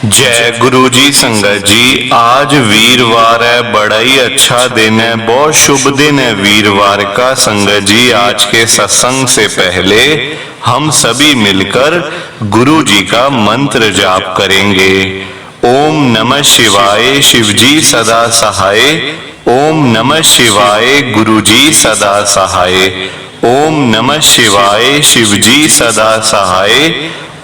जय गुरु जी। संगत जी, आज वीरवार है, बड़ा ही अच्छा दिन है, बहुत शुभ दिन है वीरवार का। संगत जी, आज के सत्संग से पहले हम सभी मिलकर गुरु जी का मंत्र जाप करेंगे। ओम नमः शिवाय, शिव जी सदा सहाय। ओम नमः शिवाय, गुरु जी सदा सहाय। ओम नमः शिवाय, शिव जी सदा सहाय।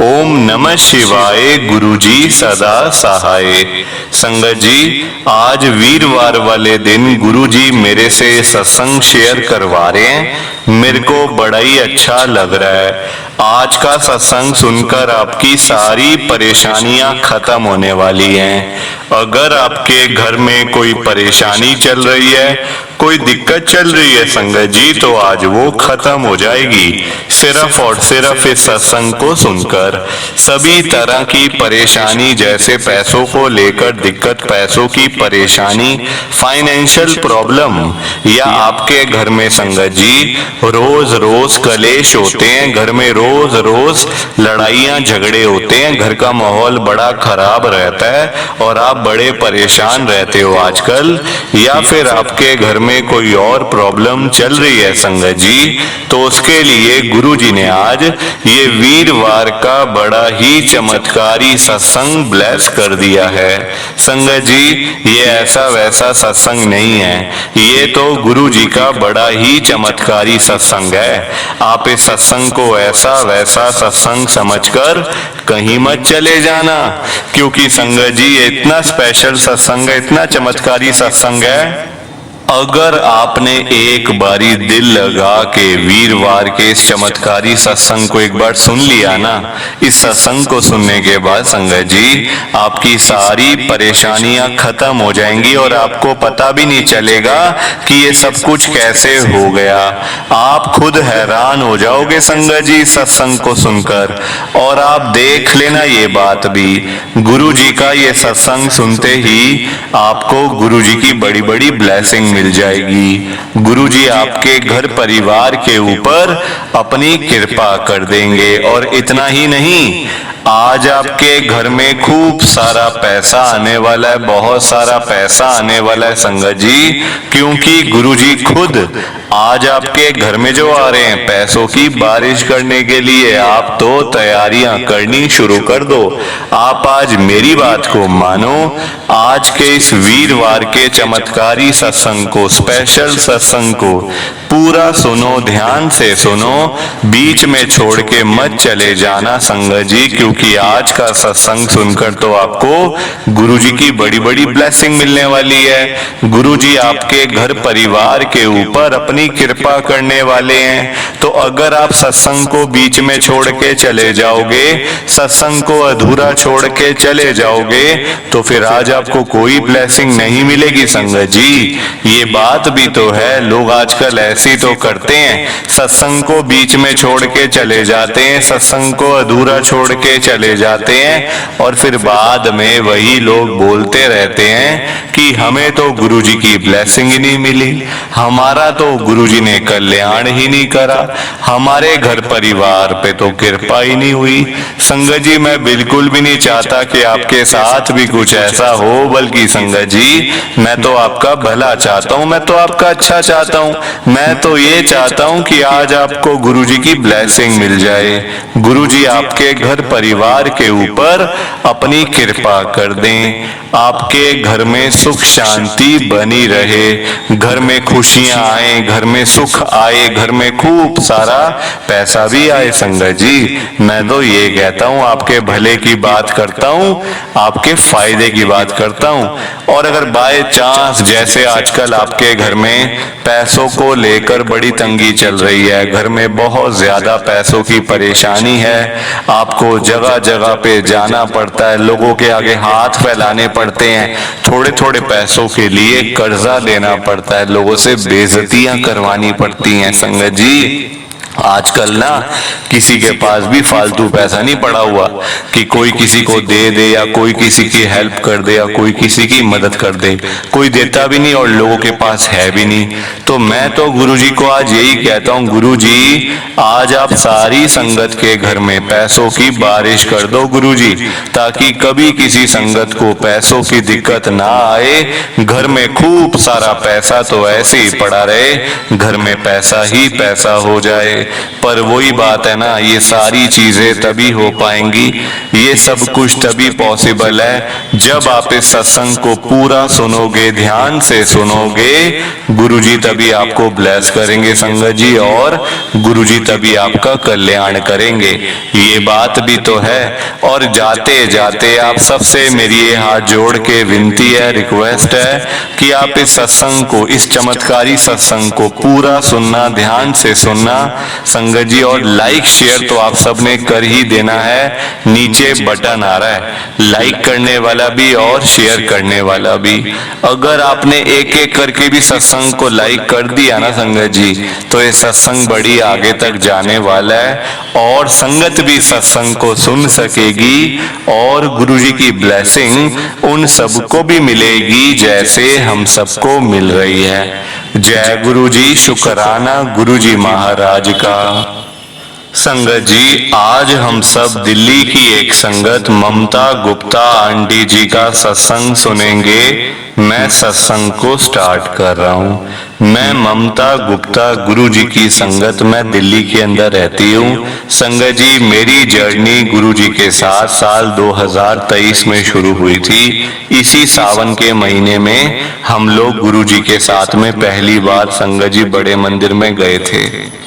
ओम नमः शिवाय, गुरु जी सदा सहाय। संगत जी, आज वीरवार वाले दिन गुरु जी मेरे से सत्संग शेयर करवा रहे हैं। मेरे को बड़ा ही अच्छा लग रहा है। आज का सत्संग सुनकर आपकी सारी परेशानियां खत्म होने वाली हैं। अगर आपके घर में कोई परेशानी चल रही है, कोई दिक्कत चल रही है संगत जी, तो आज वो खत्म हो जाएगी सिर्फ और सिर्फ इस सत्संग को सुनकर। सभी तरह की परेशानी, जैसे पैसों को लेकर दिक्कत, पैसों की परेशानी, फाइनेंशियल प्रॉब्लम, या आपके घर में संगत जी रोज रोज कलेश होते हैं, घर में रोज रोज लड़ाइयां झगड़े होते हैं, घर का माहौल बड़ा खराब रहता है और आप बड़े परेशान रहते हो आजकल, या फिर आपके घर में कोई और प्रॉब्लम चल रही है संगत जी, तो उसके लिए गुरु जी ने आज ये वीरवार का बड़ा ही चमत्कारी सत्संग ब्लेस कर दिया है। संगत जी, ये ऐसा वैसा सत्संग नहीं है, ये तो गुरु जी का बड़ा ही चमत्कारी सत्संग है। आप इस सत्संग को ऐसा वैसा सत्संग समझकर कहीं मत चले जाना, क्योंकि संगत जी ये इतना स्पेशल सत्संग है, इतना चमत्कारी सत्संग है। अगर आपने एक बारी दिल लगा के वीरवार के इस चमत्कारी सत्संग को एक बार सुन लिया ना, इस सत्संग को सुनने के बाद संगत जी आपकी सारी परेशानियां खत्म हो जाएंगी और आपको पता भी नहीं चलेगा कि ये सब कुछ कैसे हो गया। आप खुद हैरान हो जाओगे संगत जी सत्संग को सुनकर। और आप देख लेना ये बात भी, गुरु जी का ये सत्संग सुनते ही आपको गुरु जी की बड़ी बड़ी ब्लेसिंग मिल जाएगी। गुरु जी आपके घर परिवार के ऊपर अपनी कृपा कर देंगे। और इतना ही नहीं, आज आपके घर में खूब सारा पैसा आने वाला है, बहुत सारा पैसा आने वाला है संगत जी, क्योंकि गुरु जी खुद आज आपके घर में जो आ रहे हैं पैसों की बारिश करने के लिए। आप तो तैयारियां करनी शुरू कर दो। आप आज मेरी बात को मानो, आज के इस वीरवार के चमत्कारी सत्संग को, स्पेशल सत्संग को पूरा सुनो, ध्यान से सुनो, बीच में छोड़ के मत चले जाना संगत जी, क्योंकि आज का सत्संग सुनकर तो आपको गुरु जी की बड़ी बड़ी ब्लेसिंग मिलने वाली है। गुरु जी आपके घर परिवार के ऊपर अपनी कृपा करने वाले हैं। तो अगर आप सत्संग को बीच में छोड़ के चले जाओगे, सत्संग को अधूरा छोड़ के चले जाओगे, तो फिर आज आपको कोई ब्लेसिंग नहीं मिलेगी संगत जी। ये बात भी तो है, लोग आजकल ऐसी तो करते हैं, सत्संग को बीच में छोड़ के चले जाते हैं, सत्संग को अधूरा छोड़ के चले जाते हैं, और फिर बाद में वही लोग बोलते रहते हैं कि हमें तो गुरु जी की ब्लेसिंग ही नहीं मिली, हमारा तो गुरु जी ने कल्याण ही नहीं करा, हमारे घर परिवार पे तो कृपा ही नहीं हुई। संगत जी, मैं बिल्कुल भी नहीं चाहता कि आपके साथ भी कुछ ऐसा हो, बल्कि संगत जी मैं तो आपका भला चाहता हूँ, मैं तो आपका अच्छा चाहता हूँ। मैं तो ये चाहता हूँ कि आज आपको गुरु जी की ब्लेसिंग मिल जाए, गुरु जी आपके घर परिवार के ऊपर अपनी कृपा कर दें, आपके घर में सुख शांति बनी रहे, घर में खुशियां आए, घर में सुख आए, घर में खूब सारा पैसा भी आए। संगत जी, मैं तो ये कहता हूँ, आपके भले की बात करता हूँ, आपके फायदे की बात करता हूँ। और अगर बाय चांस जैसे आजकल आपके घर में पैसों को लेकर बड़ी तंगी चल रही है, घर में बहुत ज्यादा पैसों की परेशानी है, आपको जगह जगह पे जाना पड़ता है, लोगों के आगे हाथ फैलाने पड़ते हैं, थोड़े थोड़े पैसों के लिए कर्जा लेना पड़ता है, लोगों से बेइज्जतियां करवानी पड़ती हैं संगत जी, आजकल ना किसी के पास भी फालतू पैसा नहीं पड़ा हुआ कि कोई किसी को दे दे या कोई किसी की हेल्प कर दे या कोई किसी की मदद कर दे, कोई देता भी नहीं और लोगों के पास है भी नहीं। तो मैं तो गुरुजी को आज यही कहता हूँ, गुरुजी आज आप सारी संगत के घर में पैसों की बारिश कर दो गुरुजी, ताकि कभी किसी संगत को पैसों की दिक्कत ना आए। घर में खूब सारा पैसा तो ऐसे ही पड़ा रहे, घर में पैसा ही पैसा हो जाए। पर वही बात है ना, ये सारी चीजें तभी हो पाएंगी, ये सब कुछ तभी पॉसिबल है जब आप इस सत्संग को पूरा सुनोगे, ध्यान से सुनोगे। गुरुजी तभी आपको ब्लेस करेंगे संगत जी, और गुरुजी तभी आपका कल्याण करेंगे। ये बात भी तो है। और जाते जाते आप सबसे मेरी ये हाथ जोड़ के विनती है, रिक्वेस्ट है कि आप इस सत्संग को, इस चमत्कारी सत्संग को पूरा सुनना, ध्यान से सुनना संगत जी। और लाइक शेयर तो आप सबने कर ही देना है, नीचे बटन आ रहा है, लाइक करने वाला भी और शेयर करने वाला भी। अगर आपने एक एक करके भी सत्संग को लाइक कर दिया ना संगत जी, तो ये सत्संग बड़ी आगे तक जाने वाला है और संगत भी सत्संग को सुन सकेगी और गुरुजी की ब्लेसिंग उन सबको भी मिलेगी जैसे हम सबको मिल रही है। जय गुरुजी, शुक्राना गुरुजी महाराज का। संगत जी, आज हम सब दिल्ली की एक संगत ममता गुप्ता आंटी जी का सत्संग सुनेंगे। मैं सत्संग को स्टार्ट कर रहा हूँ। मैं ममता गुप्ता, गुरुजी की संगत, मैं दिल्ली के अंदर रहती हूँ। संगत जी, मेरी जर्नी गुरुजी के साथ साल 2023 में शुरू हुई थी। इसी सावन के महीने में हम लोग गुरुजी के साथ में पहली बार संगत जी बड़े मंदिर में गए थे।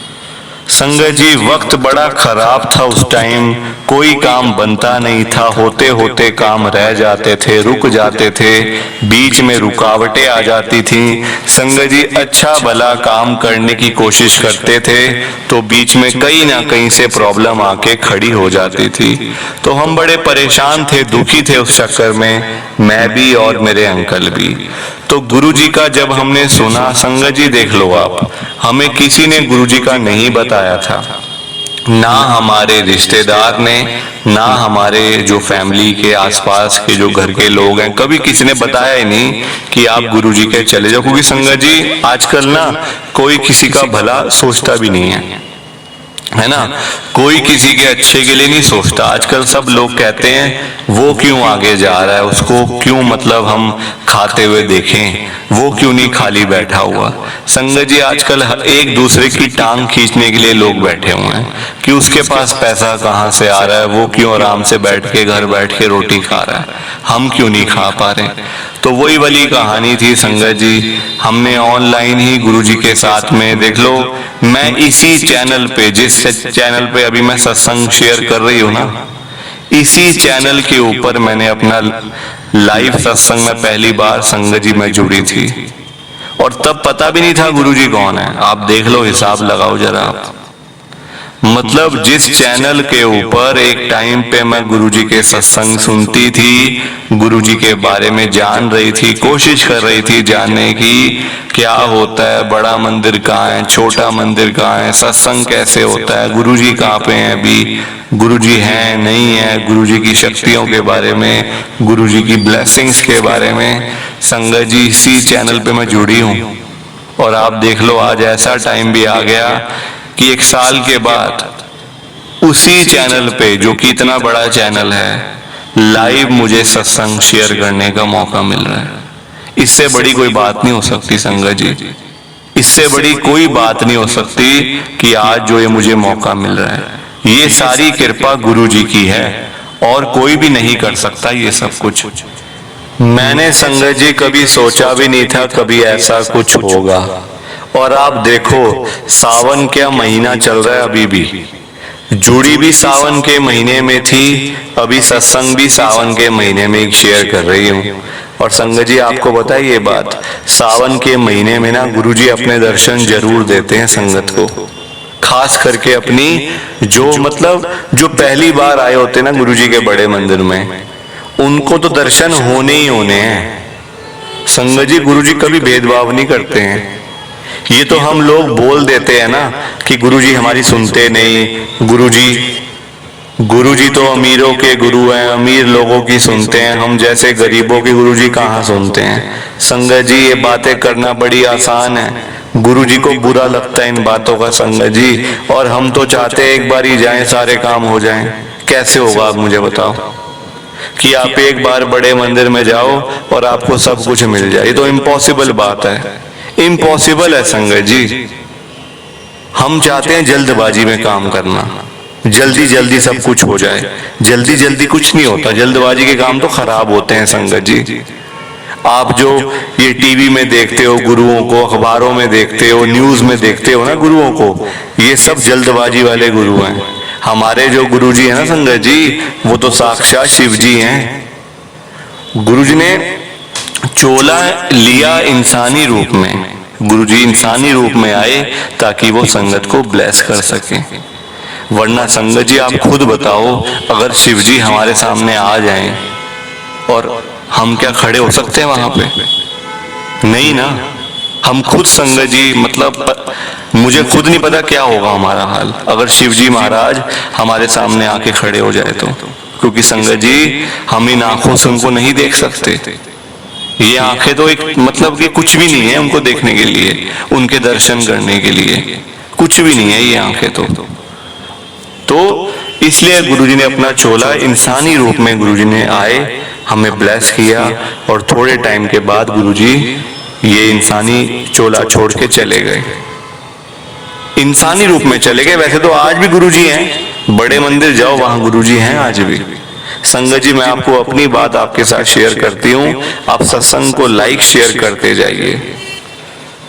संगत जी, वक्त बड़ा खराब था उस टाइम, कोई काम बनता नहीं था, होते होते काम रह जाते थे, रुक जाते थे, बीच में रुकावटें आ जाती थी। संगत जी, अच्छा भला काम करने की कोशिश करते थे तो बीच में कहीं ना कहीं से प्रॉब्लम आके खड़ी हो जाती थी। तो हम बड़े परेशान थे, दुखी थे उस चक्कर में, मैं भी और मेरे अंकल भी। तो गुरुजी का जब हमने सुना, संगत जी देख लो आप, हमें किसी ने गुरुजी का नहीं बताया था, ना हमारे रिश्तेदार ने, ना हमारे जो फैमिली के आसपास के जो घर के लोग हैं, कभी किसी ने बताया ही नहीं कि आप गुरुजी के चले जाओ। क्योंकि संगत जी आजकल ना कोई किसी का भला सोचता भी नहीं है ना, कोई किसी के अच्छे के लिए नहीं सोचता। आजकल सब लोग कहते हैं वो क्यों आगे जा रहा है, उसको क्यों मतलब हम खाते हुए देखें, वो क्यों नहीं खाली बैठा हुआ। संगत जी, आजकल एक दूसरे की टांग खींचने के लिए लोग बैठे हुए हैं कि उसके पास पैसा कहाँ से आ रहा है, वो क्यों आराम से बैठ के घर बैठ के रोटी खा रहा है, हम क्यों नहीं खा पा रहे। तो वही वाली कहानी थी संगत जी। हमने ऑनलाइन ही गुरुजी के साथ में, देख लो, मैं इसी चैनल पे, जिस चैनल पे अभी मैं सत्संग शेयर कर रही हूँ ना, इसी चैनल के ऊपर मैंने अपना लाइव सत्संग में पहली बार संगत जी में जुड़ी थी और तब पता भी नहीं था गुरुजी कौन है। आप देख लो, हिसाब लगाओ जरा आप। मतलब जिस चैनल के ऊपर एक टाइम पे मैं गुरुजी के सत्संग सुनती थी, गुरुजी के बारे में जान रही थी, कोशिश कर रही थी जानने की क्या होता है, बड़ा मंदिर कहाँ है, छोटा मंदिर कहाँ है, सत्संग कैसे होता है, गुरुजी कहाँ पे हैं अभी, गुरुजी हैं नहीं है, गुरुजी की शक्तियों के बारे में, गुरुजी की ब्लेसिंग्स के बारे में। संगत जी, इसी चैनल पे मैं जुड़ी हूँ और आप देख लो, आज ऐसा टाइम भी आ गया कि 1 साल के बाद उसी चैनल पे, जो कि इतना बड़ा चैनल है, लाइव मुझे सत्संग शेयर करने का मौका मिल रहा है। इससे बड़ी कोई बात नहीं हो सकती संगत जी, इससे बड़ी कोई बात नहीं हो सकती कि आज जो ये मुझे मौका मिल रहा है, ये सारी कृपा गुरुजी की है और कोई भी नहीं कर सकता ये सब कुछ। मैंने संगत जी कभी सोचा भी नहीं था कभी ऐसा कुछ होगा। और आप देखो, सावन क्या महीना चल रहा है, अभी भी जुड़ी भी सावन के महीने में थी, अभी सत्संग भी सावन के महीने में शेयर कर रही हूँ। और संगत जी, आपको बताइए ये बात, सावन के महीने में ना गुरुजी अपने दर्शन जरूर देते हैं संगत को, खास करके अपनी जो पहली बार आए होते हैं ना गुरुजी के बड़े मंदिर में, उनको तो दर्शन होने ही होने हैं। संगत जी, गुरुजी कभी भेदभाव नहीं करते हैं। ये तो हम लोग बोल देते हैं ना कि गुरुजी हमारी सुनते नहीं, गुरुजी तो अमीरों के गुरु हैं, अमीर लोगों की सुनते हैं, हम जैसे गरीबों के गुरुजी कहाँ सुनते हैं। संगत जी ये बातें करना बड़ी आसान है, गुरुजी को बुरा लगता है इन बातों का संगत जी, और हम तो चाहते हैं एक बार ही जाएं सारे काम हो जाएं। कैसे होगा आप मुझे बताओ कि आप एक बार बड़े मंदिर में जाओ और आपको सब कुछ मिल जाए? ये तो इम्पॉसिबल बात है, इम्पॉसिबल है संगत जी। हम चाहते हैं जल्दबाजी में काम करना, जल्दी जल्दी सब कुछ हो जाए। जल्दी जल्दी कुछ नहीं होता, जल्दबाजी के काम तो खराब होते हैं संगत जी। आप जो ये टीवी में देखते हो गुरुओं को, अखबारों में देखते हो, न्यूज में देखते हो ना गुरुओं को, ये सब जल्दबाजी वाले गुरु हैं। हमारे जो गुरुजी हैं ना संगत जी, वो तो साक्षात शिव जी हैं। गुरुजी ने चोला लिया इंसानी रूप में, गुरुजी इंसानी रूप में आए ताकि वो संगत को ब्लेस कर सके। वरना संगत जी आप खुद बताओ, अगर शिव जी हमारे सामने आ जाएं और हम क्या खड़े हो सकते हैं वहां पे? नहीं ना। हम खुद संगत जी, मतलब मुझे खुद नहीं पता क्या होगा हमारा हाल अगर शिव जी महाराज हमारे सामने आके खड़े हो जाए तो। क्योंकि संगत जी हम इन आंखों से उनको नहीं देख सकते। ये आंखें तो एक मतलब कि कुछ भी नहीं है उनको देखने के लिए, उनके दर्शन करने के लिए कुछ भी नहीं है ये आंखें तो इसलिए गुरुजी ने अपना चोला इंसानी रूप में गुरुजी ने आए, हमें ब्लेस किया, और थोड़े टाइम के बाद गुरुजी ये इंसानी चोला छोड़ के चले गए, इंसानी रूप में चले गए। वैसे तो आज भी गुरुजी हैं, बड़े मंदिर जाओ वहां गुरुजी हैं आज भी। संगत जी मैं आपको अपनी बात आपके साथ शेयर करती हूँ, आप सत्संग को लाइक शेयर करते जाइए।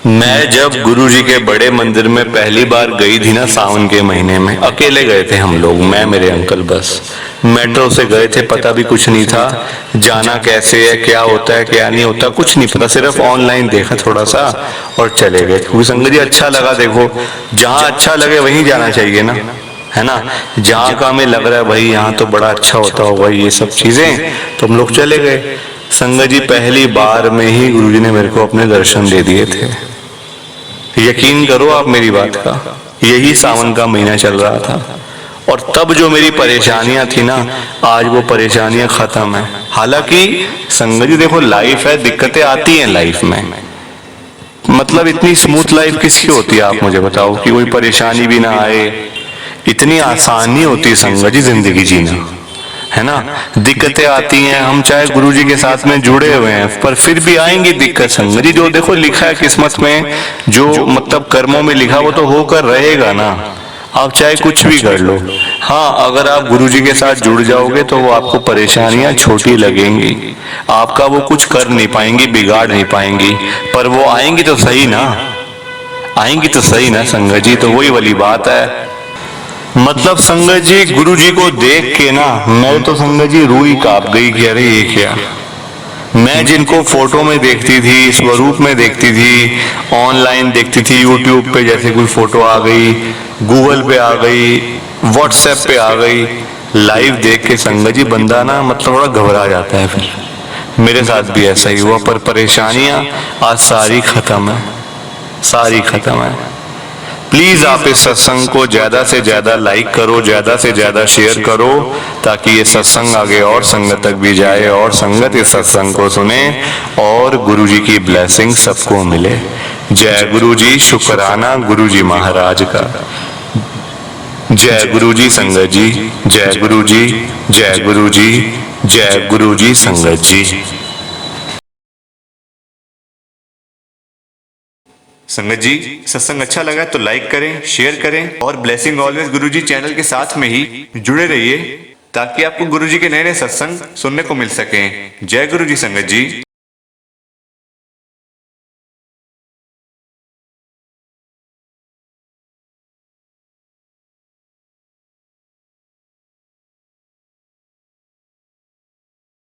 मैं जब गुरुजी के बड़े मंदिर में पहली बार गई थी ना, सावन के महीने में, अकेले गए थे हम लोग, मैं मेरे अंकल, बस मेट्रो से गए थे, पता भी कुछ नहीं था जाना कैसे है, क्या होता है क्या नहीं होता, कुछ नहीं पता, सिर्फ ऑनलाइन देखा थोड़ा सा और चले गए। क्योंकि संगत जी अच्छा लगा, देखो जहाँ अच्छा लगे वहीं जाना चाहिए ना, है ना। जहाँ का हमें लग रहा है भाई यहाँ तो बड़ा अच्छा होता होगा ये सब चीजें, तो हम लोग चले गए। संगत जी पहली बार में ही गुरुजी ने मेरे को अपने दर्शन दे दिए थे। यकीन करो आप मेरी बात का, यही सावन का महीना चल रहा था, और तब जो मेरी परेशानियां थी ना, आज वो परेशानियां खत्म है। हालांकि संगत जी देखो लाइफ है, दिक्कतें आती हैं लाइफ में, मतलब इतनी स्मूथ लाइफ किसकी होती है आप मुझे बताओ कि कोई परेशानी भी ना आए। इतनी आसान नहीं होती संगत जी जिंदगी जीना, है ना। दिक्कतें आती हैं, हम चाहे गुरुजी के साथ में जुड़े हुए हैं पर फिर भी आएंगी दिक्कत संगत जी। जो देखो लिखा है किस्मत में, जो मतलब कर्मों में लिखा वो तो होकर रहेगा ना, आप चाहे कुछ भी कर लो। हाँ अगर आप गुरुजी के साथ जुड़ जाओगे तो वो आपको परेशानियां छोटी लगेंगी, आपका वो कुछ कर नहीं पाएंगी, बिगाड़ नहीं पाएंगी, पर वो आएंगी तो सही ना, आएंगी तो सही ना संगत जी। तो वही वाली बात है, मतलब संगत जी गुरुजी को देख के ना मैं तो संगत जी रूह ही कांप गई कि अरे ये क्या। मैं जिनको फोटो में देखती थी, स्वरूप में देखती थी, ऑनलाइन देखती थी, यूट्यूब पे जैसे कोई फोटो आ गई, गूगल पे आ गई, व्हाट्सएप पे आ गई, लाइव देख के संगत जी बंदा ना मतलब थोड़ा घबरा जाता है। फिर मेरे साथ भी ऐसा ही हुआ, पर परेशानियां आज सारी खत्म है, सारी खत्म है। प्लीज आप इस सत्संग को ज्यादा से ज्यादा लाइक करो, ज्यादा से ज्यादा शेयर करो, ताकि ये सत्संग आगे और संगत तक भी जाए और संगत इस सत्संग को सुने और गुरुजी की ब्लेसिंग सबको मिले। जय गुरुजी, शुक्राना गुरुजी महाराज का। जय गुरुजी संगत जी, जय गुरुजी, जय गुरुजी, जय गुरुजी संगत जी। संगत जी सत्संग अच्छा लगा तो लाइक करें, शेयर करें और ब्लेसिंग ऑलवेज गुरुजी चैनल के साथ में ही जुड़े रहिए ताकि आपको गुरुजी के नए नए सत्संग सुनने को मिल सकें। जय गुरुजी संगत जी।